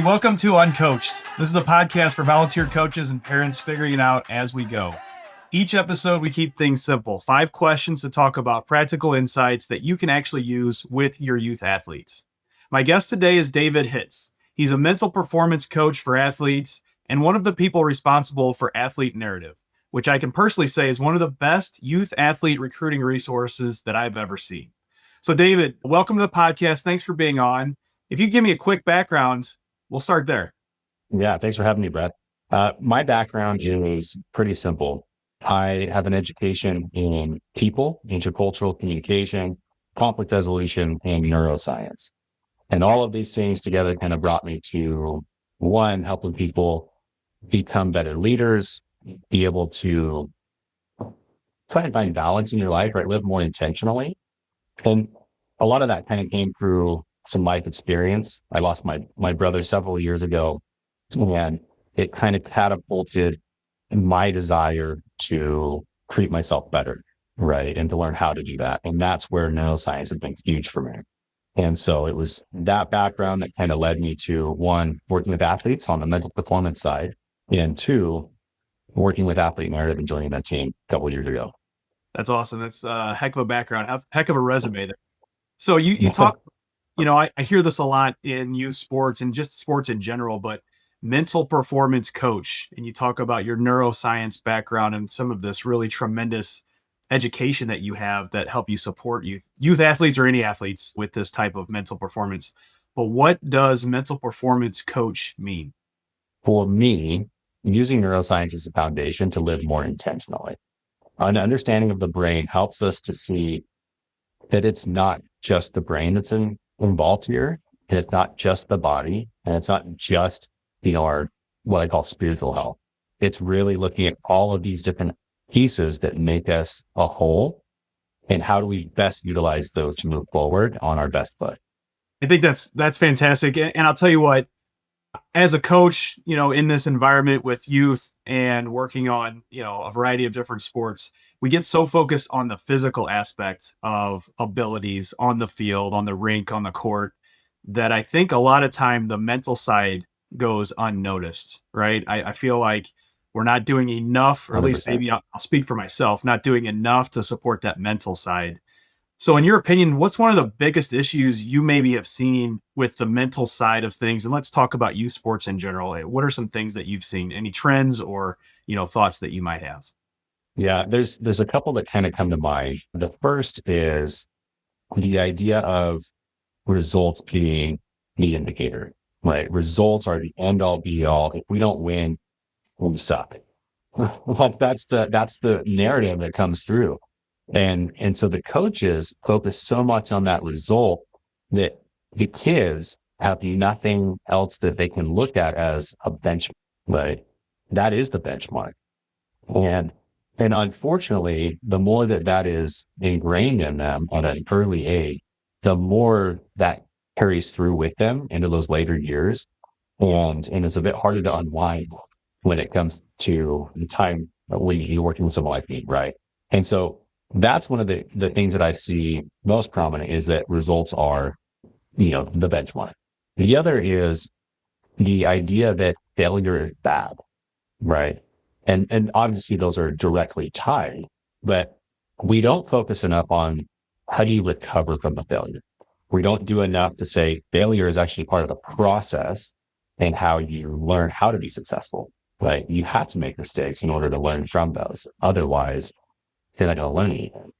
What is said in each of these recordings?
Welcome to Uncoached. This is the podcast for volunteer coaches and parents figuring it out as we go. Each episode, we keep things simple. 5 questions to talk about practical insights that you can actually use with your youth athletes. My guest today is David Hitz. He's a mental performance coach for athletes and one of the people responsible for Athlete Narrative, which I can personally say is one of the best youth athlete recruiting resources that I've ever seen. So David, welcome to the podcast. Thanks for being on. If you give me a quick background, we'll start there. Yeah, thanks for having me, Brett. My background is pretty simple. I have an education in people, intercultural communication, conflict resolution, and neuroscience. And all of these things together kind of brought me to, one, helping people become better leaders, be able to try and find balance in your life, right? Live more intentionally. And a lot of that kind of came through some life experience. I lost my brother several years ago, and it kind of catapulted my desire to treat myself better, right? And to learn how to do that. And that's where neuroscience has been huge for me. And so it was that background that kind of led me to, one, working with athletes on the mental performance side, and two, working with Athlete Narrative and joining that team a couple of years ago. That's awesome. That's a heck of a background, heck of a resume there. So you talk, I hear this a lot in youth sports and just sports in general, but mental performance coach, and you talk about your neuroscience background and some of this really tremendous education that you have that help you support youth athletes or any athletes with this type of mental performance. But what does mental performance coach mean? For me, using neuroscience as a foundation to live more intentionally. An understanding of the brain helps us to see that it's not just the brain that's involved here, and it's not just the body, and it's not just our what I call spiritual health. It's really looking at all of these different pieces that make us a whole, and how do we best utilize those to move forward on our best foot. I think that's fantastic. And I'll tell you what, as a coach, in this environment with youth and working on, a variety of different sports, we get so focused on the physical aspect of abilities on the field, on the rink, on the court, that I think a lot of time the mental side goes unnoticed, right? I feel like we're not doing enough, or at least 100%. maybe I'll speak for myself, not doing enough to support that mental side. So in your opinion, what's one of the biggest issues you maybe have seen with the mental side of things? And let's talk about youth sports in general. What are some things that you've seen? Any trends or, thoughts that you might have? Yeah, there's a couple that kind of come to mind. The first is the idea of results being the indicator. Right? Results are the end all be all. If we don't win, we suck. Well, that's the narrative that comes through. And so the coaches focus so much on that result that the kids have nothing else that they can look at as a benchmark. Right? That is the benchmark. And unfortunately, the more that is ingrained in them at an early age, the more that carries through with them into those later years. And it's a bit harder to unwind when it comes to the time when you're working with someone like me, right? And so that's one of the things that I see most prominent is that results are, the benchmark. The other is the idea that failure is bad, right? And obviously those are directly tied, but we don't focus enough on how do you recover from a failure. We don't do enough to say failure is actually part of the process and how you learn how to be successful. Right? You have to make mistakes in order to learn from those. Otherwise, they're not going to learn anything.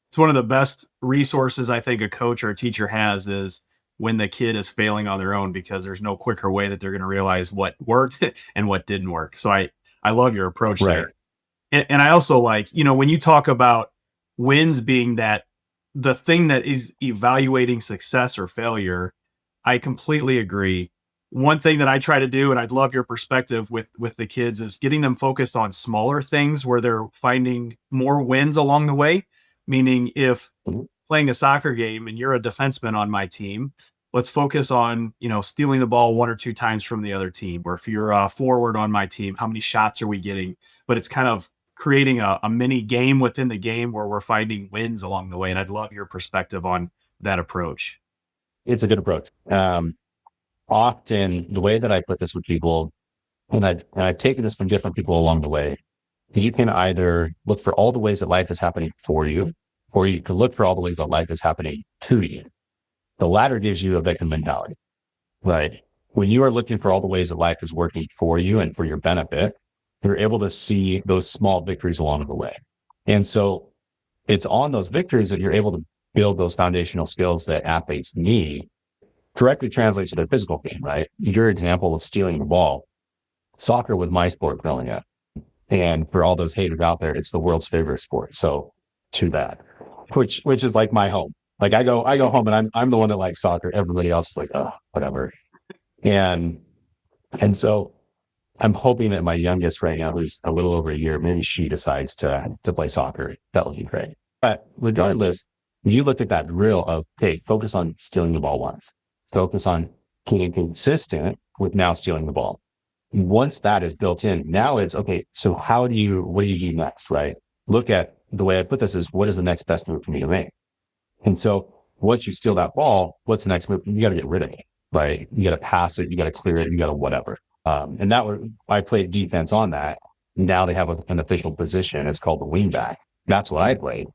It's one of the best resources I think a coach or a teacher has is when the kid is failing on their own, because there's no quicker way that they're going to realize what worked and what didn't work. So I love your approach Right. there. And I also like, when you talk about wins being that the thing that is evaluating success or failure, I completely agree. One thing that I try to do, and I'd love your perspective with the kids, is getting them focused on smaller things where they're finding more wins along the way. Meaning if playing a soccer game and you're a defenseman on my team, let's focus on, stealing the ball 1 or 2 times from the other team. Or if you're a forward on my team, how many shots are we getting? But it's kind of creating a mini game within the game where we're finding wins along the way. And I'd love your perspective on that approach. It's a good approach. often the way that I put this with people, and I've taken this from different people along the way, you can either look for all the ways that life is happening for you, or you can look for all the ways that life is happening to you. The latter gives you a victim mentality, right? When you are looking for all the ways that life is working for you and for your benefit, you're able to see those small victories along the way. And so it's on those victories that you're able to build those foundational skills that athletes need directly translate to their physical game, right? Your example of stealing the ball, soccer was my sport growing up. And for all those haters out there, it's the world's favorite sport. So to that, which is like my home. Like I go home and I'm the one that likes soccer. Everybody else is like, oh, whatever. And so I'm hoping that my youngest right now, who's a little over a year, maybe she decides to play soccer. That would be great. But regardless, you look at that drill of, hey, focus on stealing the ball once. Focus on being consistent with now stealing the ball. Once that is built in, now it's okay. So what do you do next, right? Look at the way I put this is what is the next best move for me to make? And so once you steal that ball, what's the next move? You got to get rid of it, right? You got to pass it. You got to clear it. You got to whatever. And I played defense on that. Now they have an official position. It's called the wingback. That's what I played.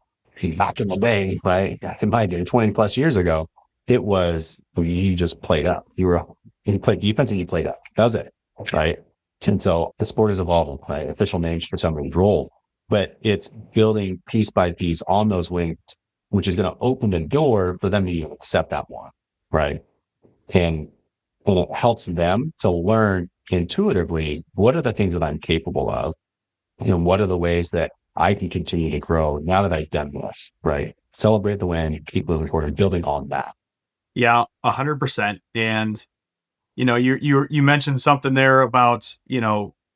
Back in the day, right? Back in my day, 20 plus years ago, it was, you just played up. You played defense and you played up. That was it. Right. And so the sport is evolving, right? Official names for some of these roles, but it's building piece by piece on those wings, which is going to open the door for them to accept that one. Right. And it helps them to learn intuitively, what are the things that I'm capable of? And what are the ways that I can continue to grow now that I've done this, right? Celebrate the win, keep moving forward and building on that. Yeah, 100%. And you mentioned something there about,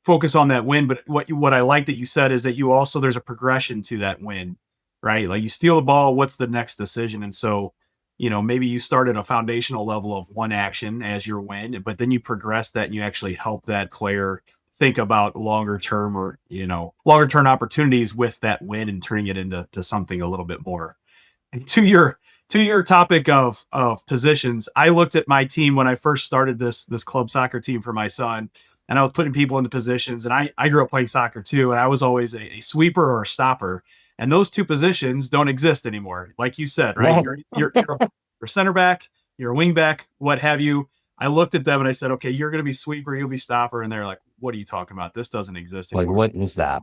focus on that win. But what I like that you said is that there's a progression to that win, right? Like you steal the ball, what's the next decision? And so, maybe you start at a foundational level of one action as your win, but then you progress that and you actually help that player think about longer term opportunities with that win and turning it into something a little bit more. And to your topic of positions, I looked at my team when I first started this club soccer team for my son, and I was putting people into positions. And I grew up playing soccer too, and I was always a sweeper or a stopper. And those two positions don't exist anymore, like you said, right? You're a center back, you're a wing back, what have you. I looked at them and I said, okay, you're going to be sweeper, you'll be stopper, and they're like, what are you talking about? This doesn't exist anymore. Like, what is that?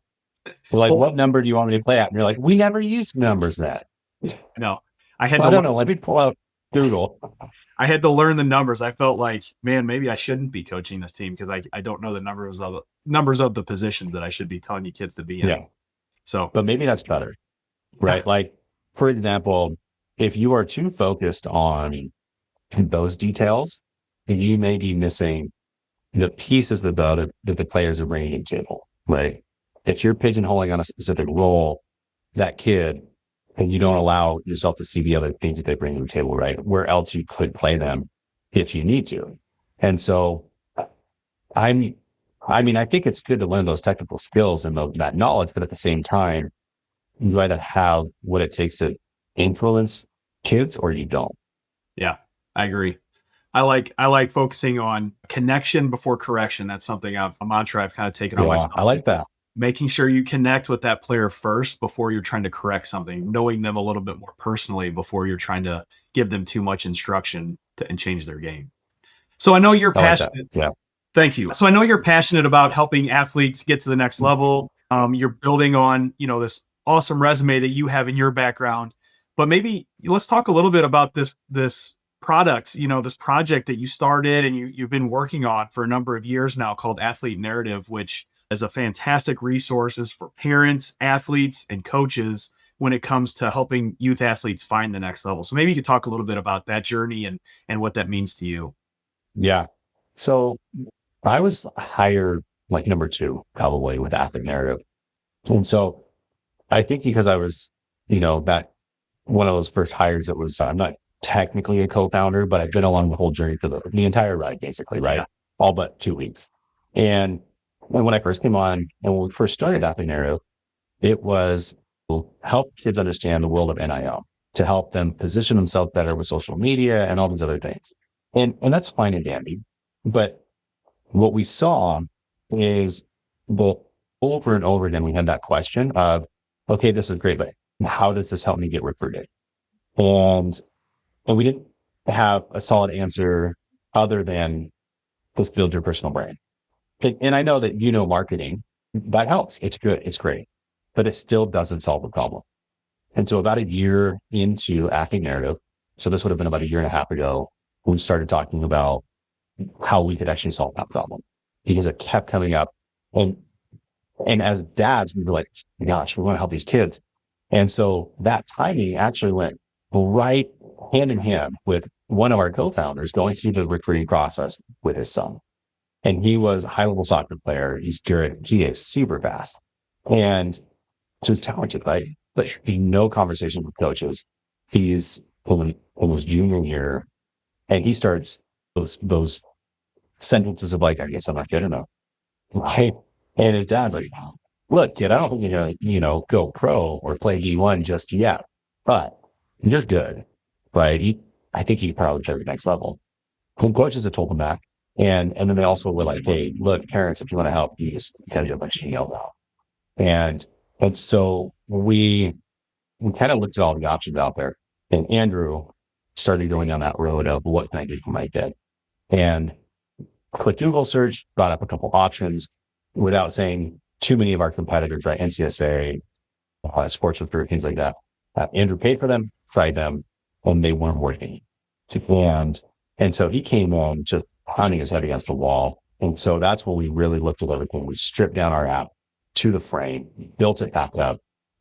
Like, what number do you want me to play at? And you're like, we never use numbers that. No. I don't know. Let me pull out Google. I had to learn the numbers. I felt like, man, maybe I shouldn't be coaching this team because I don't know the numbers of the positions that I should be telling you kids to be in. Yeah. So, but maybe that's better, right? Like, for example, if you are too focused on those details, you may be missing the pieces about it that the players are bringing to the table. Like, if you're pigeonholing on a specific role, that kid, and you don't allow yourself to see the other things that they bring to the table, right? Where else you could play them if you need to. And so I think it's good to learn those technical skills and that knowledge, but at the same time, you either have what it takes to influence kids or you don't. Yeah, I agree. I like focusing on connection before correction. That's a mantra I've kind of taken on myself. I like that. Making sure you connect with that player first before you're trying to correct something, knowing them a little bit more personally before you're trying to give them too much instruction and change their game. So I know you're passionate. Yeah. Thank you. So I know you're passionate about helping athletes get to the next level. You're building on, this awesome resume that you have in your background, but maybe let's talk a little bit about this product, this project that you started and you've been working on for a number of years now called Athlete Narrative, which is a fantastic resources for parents, athletes, and coaches when it comes to helping youth athletes find the next level. So maybe you could talk a little bit about that journey and what that means to you. Yeah. So I was hired like number 2, probably with Athlete Narrative. And so I think because I was, that one of those first hires that was, I'm not technically a co-founder, but I've been along the whole journey for the entire ride, basically, right? Yeah. All but 2 weeks. And when I first came on and when we first started Athlete Narrative, it was to help kids understand the world of NIL, to help them position themselves better with social media and all these other things. And that's fine and dandy. But what we saw is the over and over again, we had that question of, okay, this is great, but how does this help me get recruited? And and we didn't have a solid answer other than this builds your personal brand. And I know that marketing, that helps. It's good. It's great. But it still doesn't solve the problem. And so about a year into Athlete Narrative, so this would have been about a year and a half ago, we started talking about how we could actually solve that problem because it kept coming up. And and as dads, we were like, gosh, we want to help these kids. And so that timing actually went right hand in hand with one of our co-founders going through the recruiting process with his son. And he was a high level soccer player. He is super fast. And so he's talented, right? But he no conversation with coaches. He's almost junior year and he starts those sentences of like, I guess I'm not good enough. Right. And his dad's like, look, kid, I don't think you're going to, go pro or play D1 just yet, but you're good. But I think you probably try the next level. Some coaches have told him that. And then they also were like, hey, look, parents, if you want to help, you just kind of do a bunch of help out. And so we kind of looked at all the options out there. And Andrew started going down that road of what kind of you might get. And quick Google search brought up a couple options without saying too many of our competitors, right? NCSA, Sports with things like that. Andrew paid for them, tried them, and they weren't working. And so he came on just pounding his head against the wall. And so that's when we really looked at everything. We stripped down our app to the frame, built it back up,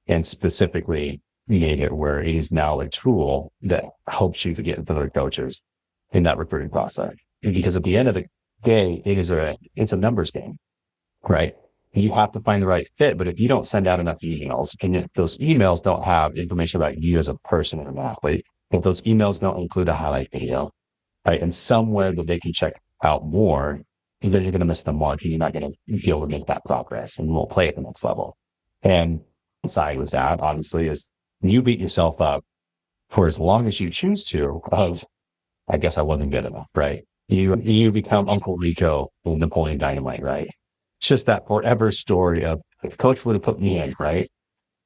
and specifically made it where it is now a tool that helps you to get into the coaches in that recruiting process. And because at the end of the day, it's a numbers game, right? You have to find the right fit. But if you don't send out enough emails and if those emails don't have information about you as a person or an athlete, if those emails don't include a highlight video, right, and somewhere that they can check out more, then you're going to miss the mark and you're not going to be able to make that progress and you won't play at the next level. And side with that, obviously, is you beat yourself up for as long as you choose to of, I guess I wasn't good enough, right? You become Uncle Rico in Napoleon Dynamite, right? It's just that forever story of if coach would have put me in, right?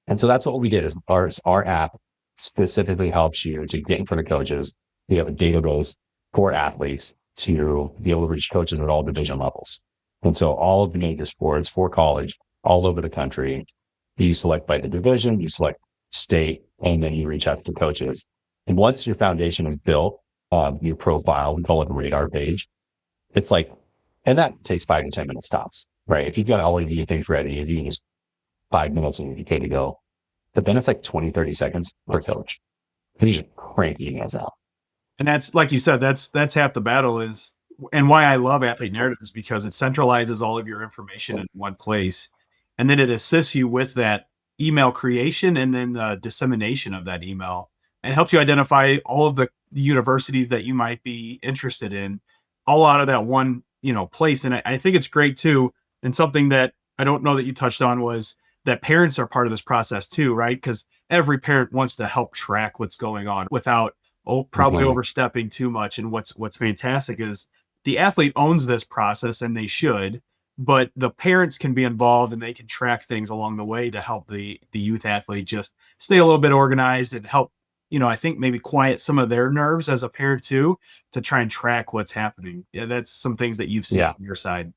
And so that's what we did is our app specifically helps you to get in front of coaches. We have a database for athletes to be able to reach coaches at all division levels. And so all of the major sports for college all over the country, you select by the division, you select state, and then you reach out to coaches. And once your foundation is built, your profile, we call it the radar page. It's like, and that takes 5 to 10 minutes tops, right? If you've got all of your things ready, if you can just 5 minutes and you're okay to go. But then it's like 20, 30 seconds per coach. And you just crank emails out. And that's, like you said, that's half the battle is, and why I love Athlete Narrative is because it centralizes all of your information in one place. And then it assists you with that email creation and then the dissemination of that email and helps you identify all of the universities that you might be interested in all out of that one, place. And I think it's great too. And something that I don't know that you touched on was that parents are part of this process too, right? Because every parent wants to help track what's going on without probably overstepping too much. And what's fantastic is the athlete owns this process and they should, but the parents can be involved and they can track things along the way to help the youth athlete just stay a little bit organized and help, I think maybe quiet some of their nerves as a parent too, to try and track what's happening. Yeah, that's some things that you've seen on your side.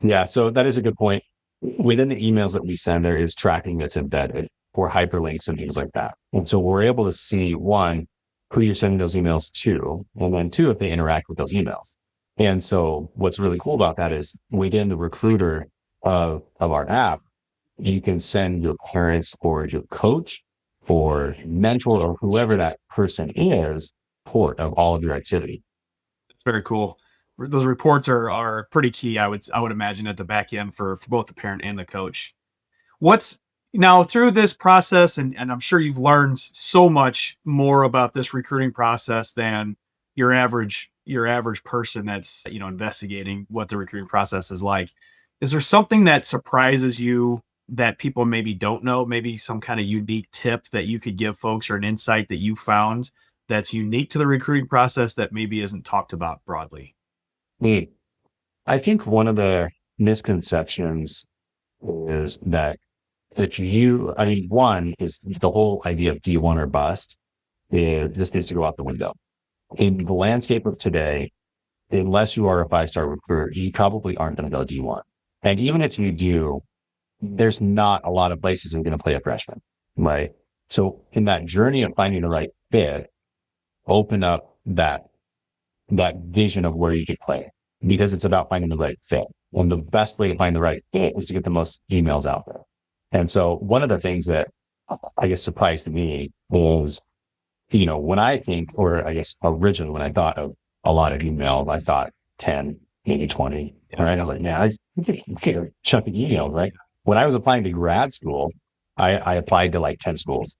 Yeah. So that is a good point. Within the emails that we send, there is tracking that's embedded for hyperlinks and things like that. And so we're able to see one, who you're sending those emails to, and then two, if they interact with those emails. And so what's really cool about that is within the recruiter of our app, you can send your parents or your coach or mentor or whoever that person is, report of all of your activity. It's very cool. Those reports are pretty key. I would imagine at the back end for both the parent and the coach. What's now through this process, and I'm sure you've learned so much more about this recruiting process than your average person that's investigating what the recruiting process is like. Is there something that surprises you that people maybe don't know? Maybe some kind of unique tip that you could give folks or an insight that you found that's unique to the recruiting process that maybe isn't talked about broadly? Mm. I think one of the misconceptions is I mean, one is the whole idea of D1 or bust. It just needs to go out the window. In the landscape of today, unless you are a 5-star recruiter, you probably aren't going to go D1. And even if you do, there's not a lot of places that are going to play a freshman, right? So in that journey of finding the right fit, open up that vision of where you could play, because it's about finding the right fit. And the best way to find the right fit is to get the most emails out there. And so one of the things that I guess surprised me was, when I think, or I guess originally when I thought of a lot of emails, I thought 10, maybe 20. Right. I was like, I get a chunk of email, right? When I was applying to grad school, I applied to like 10 schools.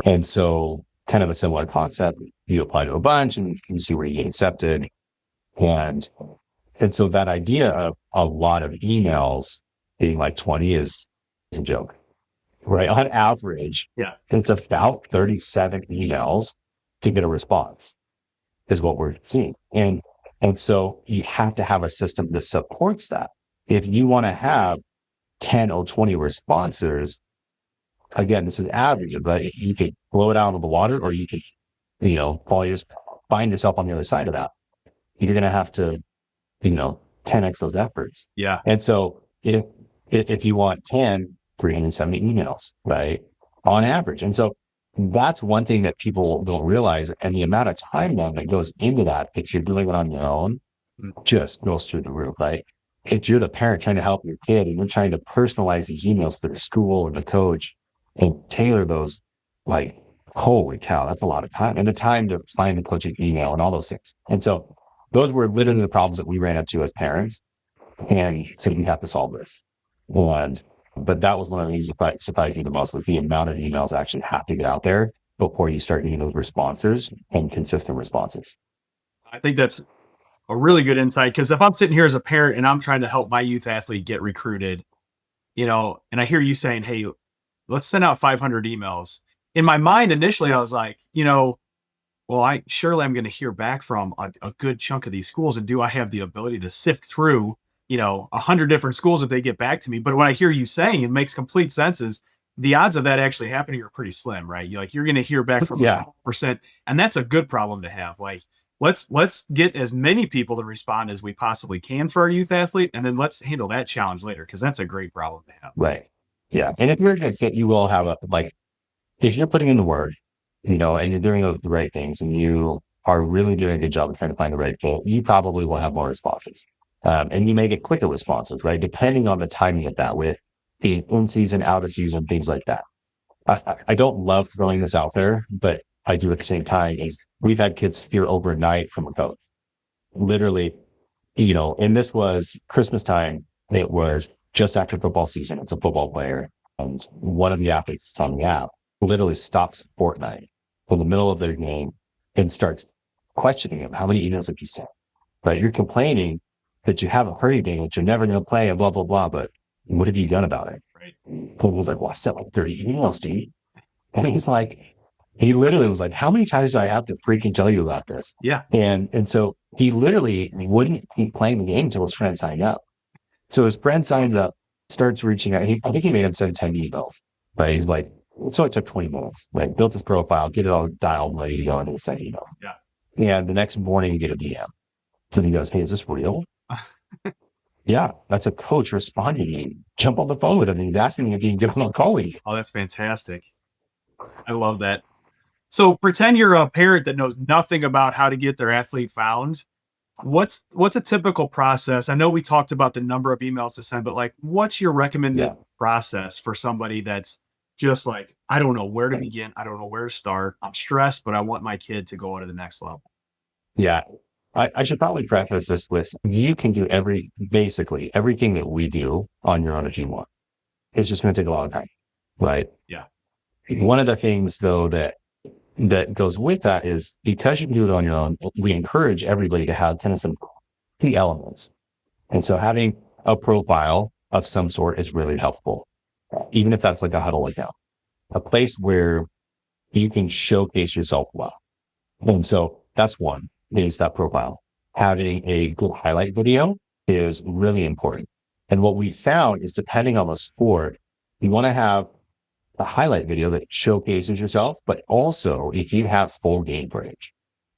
And so kind of a similar concept. You apply to a bunch and you see where you get accepted. And so that idea of a lot of emails being like 20 is a joke, right? On average, it's about 37 emails to get a response is what we're seeing. And so you have to have a system that supports that. If you want to have 10 or 20 responses, again, this is average, but you could blow it out of the water, or you could, find yourself on the other side of that. You're going to have to, 10x those efforts. Yeah. And so if you want 370 emails, right, on average. And so that's one thing that people don't realize. And the amount of time that goes into that, if you're doing it on your own, just goes through the roof. Like if you're the parent trying to help your kid and you're trying to personalize these emails for the school or the coach and tailor those, like, holy cow, that's a lot of time, and the time to find the coaching email and all those things. And so those were literally the problems that we ran into as parents, and so we have to solve this. But that was one of the things that surprised me the most, was the amount of emails actually have to get out there before you start getting those responses and consistent responses. I think that's a really good insight, because if I'm sitting here as a parent and I'm trying to help my youth athlete get recruited, and I hear you saying, hey, let's send out 500 emails. In my mind, initially, I was like, well, I'm going to hear back from a good chunk of these schools. And do I have the ability to sift through, 100 different schools if they get back to me? But what I hear you saying, it makes complete sense, is the odds of that actually happening are pretty slim, right? You're going to hear back from 100%. And that's a good problem to have. Like, let's get as many people to respond as we possibly can for our youth athlete. And then let's handle that challenge later, because that's a great problem to have. Right. Yeah. And if you're a good fit, you will have if you're putting in the work, and you're doing the right things, and you are really doing a good job of trying to find the right fit, you probably will have more responses. And you may get quicker responses, right? Depending on the timing of that, with the in season, out of season, things like that. I don't love throwing this out there, but I do at the same time. Is we've had kids fear overnight from a coach. Literally, and this was Christmas time. It was just after football season. It's a football player, and one of the athletes on the app literally stops Fortnite in the middle of their game and starts questioning him. How many emails have you sent? But you're complaining that you have a hurry game, that you're never going to play, and blah, blah, blah. But what have you done about it? Right. And he was like, well, I sent like 30 emails, dude. And he literally was like, how many times do I have to freaking tell you about this? Yeah. And so he literally wouldn't keep playing the game until his friend signed up. So his friend signs up, starts reaching out. I think he made him send 10 emails. But he's like, so it took 20 minutes. Like, built his profile, get it all dialed, like, and he sent email. Yeah. And the next morning you get a DM. So he goes, hey, is this real? Yeah, that's a coach responding. Jump on the phone with him, and he's asking if he can get on a call with you. Oh, that's fantastic. I love that. So pretend you're a parent that knows nothing about how to get their athlete found. What's a typical process? I know we talked about the number of emails to send, but what's your recommended process for somebody that's just like, I don't know where to begin. I don't know where to start. I'm stressed, but I want my kid to go to the next level. Yeah. I should probably preface this with, you can do basically everything that we do on your own if you want. It's just going to take a lot of time, right? Yeah. One of the things, though, that goes with that is, because you can do it on your own, we encourage everybody to have kind of some key elements. And so having a profile of some sort is really helpful, even if that's like a huddle account, a place where you can showcase yourself well. And so that's one, is that profile. Having a good highlight video is really important. And what we found is, depending on the sport, you want to have a highlight video that showcases yourself, but also if you have full game footage,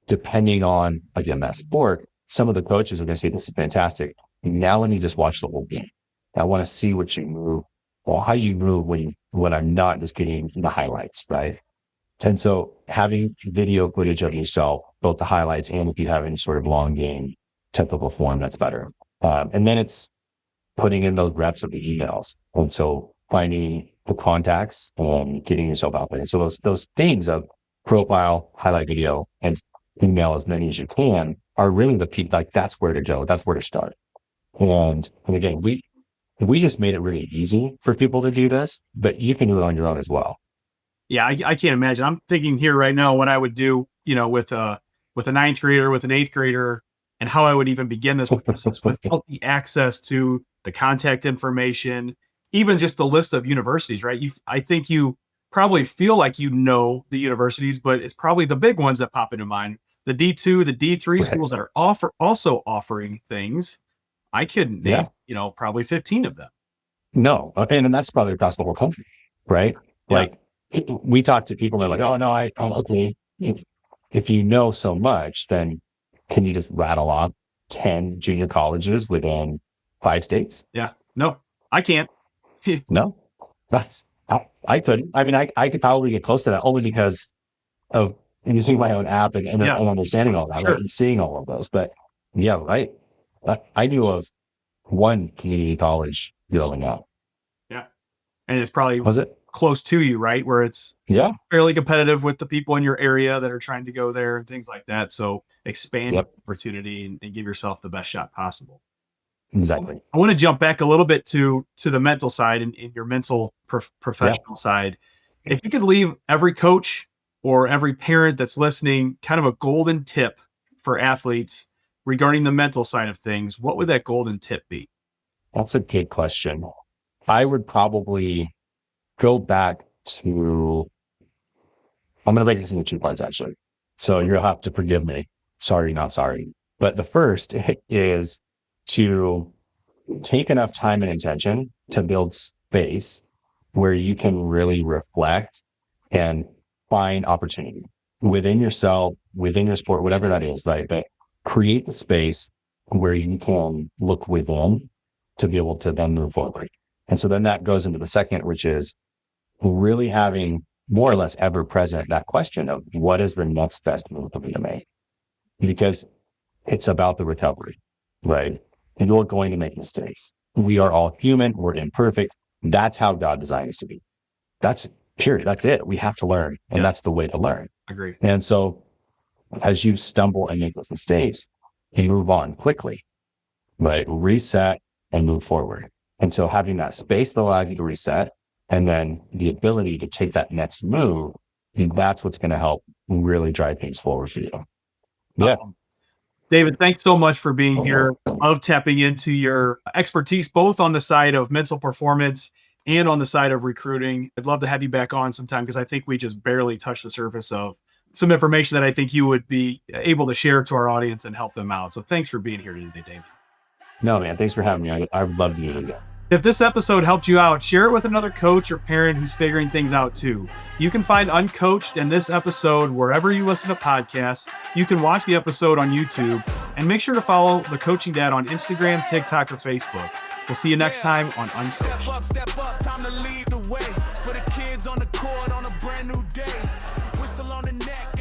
depending on, again, that sport, some of the coaches are going to say, this is fantastic. Now let me just watch the whole game. I want to see what you move, or how you move when I'm not just getting the highlights, right? And so having video footage of yourself, both the highlights and if you have any sort of long game typical form, that's better. And then it's putting in those reps of the emails. And so finding the contacts and getting yourself out there. So those things of profile, highlight video, and email as many as you can are really the peak. Like, that's where to go. That's where to start. And again, we just made it really easy for people to do this, but you can do it on your own as well. Yeah, I can't imagine. I'm thinking here right now what I would do, with a ninth grader, with an eighth grader, and how I would even begin this without the access to the contact information, even just the list of universities, right? I think you probably feel like the universities, but it's probably the big ones that pop into mind. The D2, the D3 schools that are also offering things. I could name, probably 15 of them. No. And that's probably across the whole country, right? Yeah. Like, we talk to people, they're like, oh, no, okay. If you know so much, then can you just rattle off 10 junior colleges within 5 states? Yeah. No, I can't. No, I couldn't. I mean, I could probably get close to that only because of using my own app and understanding all that, sure, right? And seeing all of those. But yeah, right. I knew of one community college going out. Yeah. And it's probably was it close to you, right? Where it's fairly competitive with the people in your area that are trying to go there and things like that. So expand the opportunity and give yourself the best shot possible. Exactly. I want to jump back a little bit to the mental side and your mental professional side. If you could leave every coach or every parent that's listening kind of a golden tip for athletes regarding the mental side of things, what would that golden tip be? That's a good question. I would probably go back to, I'm going to break this into 2 parts, actually. So you'll have to forgive me. Sorry, not sorry. But the first is to take enough time and attention to build space where you can really reflect and find opportunity within yourself, within your sport, whatever that is, right? But create the space where you can look within to be able to then move forward. And so then that goes into the second, which is really having more or less ever present that question of what is the next best move for me to make? Because it's about the recovery, right? And you're going to make mistakes. We are all human. We're imperfect. That's how God designed us to be. That's period. That's it. We have to learn. And that's the way to learn. Agree. And so as you stumble and make those mistakes, you move on quickly, right? Reset and move forward. And so having that space that allows you to reset, and then the ability to take that next move, that's what's going to help really drive things forward for you. Yeah. David, thanks so much for being here. Love tapping into your expertise, both on the side of mental performance and on the side of recruiting. I'd love to have you back on sometime because I think we just barely touched the surface of some information that I think you would be able to share to our audience and help them out. So thanks for being here today, David. No, man. Thanks for having me. I would love to do it again. If this episode helped you out, share it with another coach or parent who's figuring things out too. You can find Uncoached and this episode wherever you listen to podcasts. You can watch the episode on YouTube, and make sure to follow the Coaching Dad on Instagram, TikTok, or Facebook. We'll see you next time on Uncoached. Step up, time to lead the way for the kids on the court on a brand new day. Whistle on the neck.